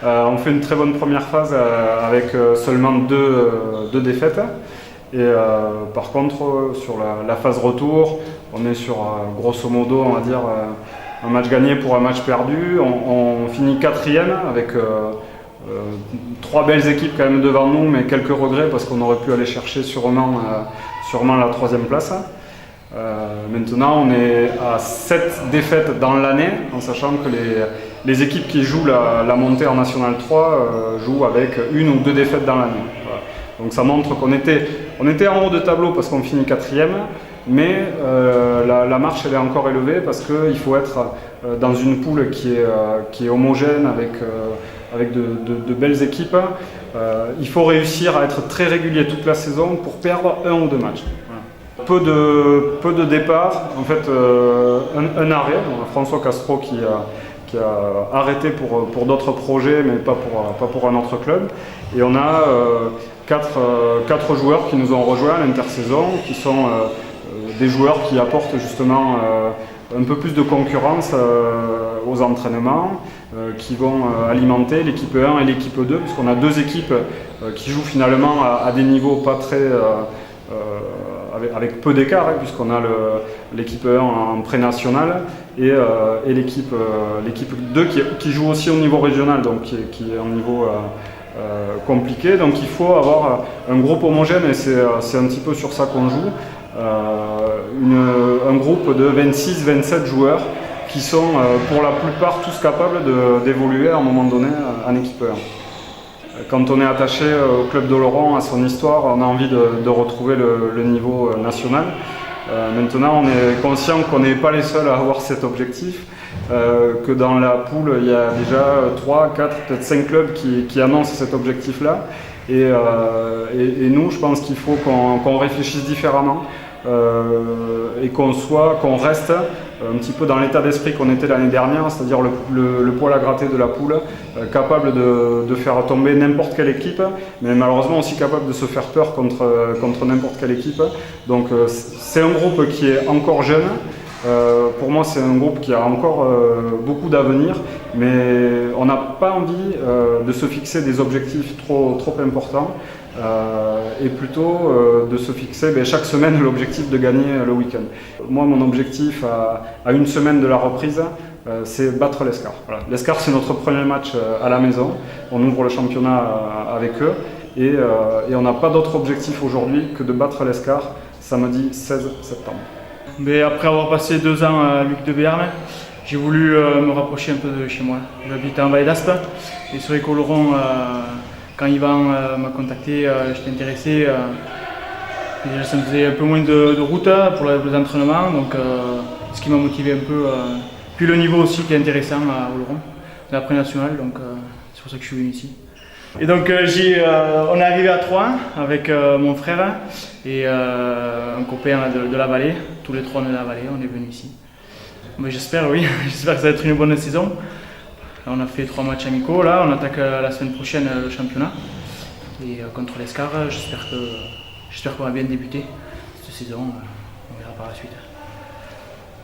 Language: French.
On fait une très bonne première phase avec seulement deux défaites. Et par contre, sur la phase retour, on est sur grosso modo, on va dire, un match gagné pour un match perdu. On finit 4e avec 3 belles équipes quand même devant nous, mais quelques regrets parce qu'on aurait pu aller chercher sûrement la 3e place. Maintenant, on est à 7 défaites dans l'année, en sachant que les équipes qui jouent la montée en National 3 jouent avec 1 ou 2 défaites dans l'année. Voilà. Donc ça montre qu'on était en haut de tableau parce qu'on finit 4e, mais la marche elle est encore élevée parce qu'il faut être dans une poule qui est homogène avec de belles équipes. Il faut réussir à être très régulier toute la saison pour perdre 1 ou 2 matchs. Peu de départs, en fait un arrêt. On a François Castro qui a arrêté pour d'autres projets, mais pas pour un autre club. Et on a 4 joueurs qui nous ont rejoints à l'intersaison, qui sont des joueurs qui apportent justement un peu plus de concurrence aux entraînements, qui vont alimenter l'équipe 1 et l'équipe 2, puisqu'on a 2 équipes qui jouent finalement à des niveaux pas très... avec peu d'écart, puisqu'on a l'équipe 1 en pré-national et l'équipe 2 qui joue aussi au niveau régional, donc qui est un niveau compliqué. Donc il faut avoir un groupe homogène et c'est un petit peu sur ça qu'on joue. Un groupe de 26-27 joueurs qui sont pour la plupart tous capables d'évoluer à un moment donné en équipe 1. Quand on est attaché au club d'Oloron, à son histoire, on a envie de retrouver le niveau national. Maintenant, on est conscient qu'on n'est pas les seuls à avoir cet objectif, que dans la poule, il y a déjà 3, 4, peut-être 5 clubs qui annoncent cet objectif-là. Et nous, je pense qu'il faut qu'on réfléchisse différemment et qu'on reste un petit peu dans l'état d'esprit qu'on était l'année dernière, c'est-à-dire le poil à gratter de la poule, capable de faire tomber n'importe quelle équipe, mais malheureusement aussi capable de se faire peur contre n'importe quelle équipe. Donc c'est un groupe qui est encore jeune. Pour moi, c'est un groupe qui a encore beaucoup d'avenir, mais on n'a pas envie de se fixer des objectifs trop importants et plutôt de se fixer chaque semaine l'objectif de gagner le week-end. Moi, mon objectif à une semaine de la reprise, c'est battre l'Escar. Voilà. L'Escar, c'est notre premier match à la maison. On ouvre le championnat avec eux et on n'a pas d'autre objectif aujourd'hui que de battre l'Escar samedi 16 septembre. Mais après avoir passé 2 ans à Luc de Béarn, j'ai voulu me rapprocher un peu de chez moi. J'habite en Vallée d'Aspe et sur les Oloron, quand Yvan m'a contacté, j'étais intéressé. Déjà, ça me faisait un peu moins de route pour les entraînements, donc ce qui m'a motivé un peu. Puis le niveau aussi qui est intéressant à Oloron, de la pré-nationale, donc c'est pour ça que je suis venu ici. Et donc on est arrivé à 3 avec mon frère et un copain de la vallée. Tous les 3 de la vallée, on est venus ici. Mais j'espère, oui, j'espère que ça va être une bonne saison. Là, on a fait 3 matchs amicaux, là on attaque la semaine prochaine le championnat. Et contre l'Escar, j'espère qu'on va bien débuter cette saison, on verra par la suite.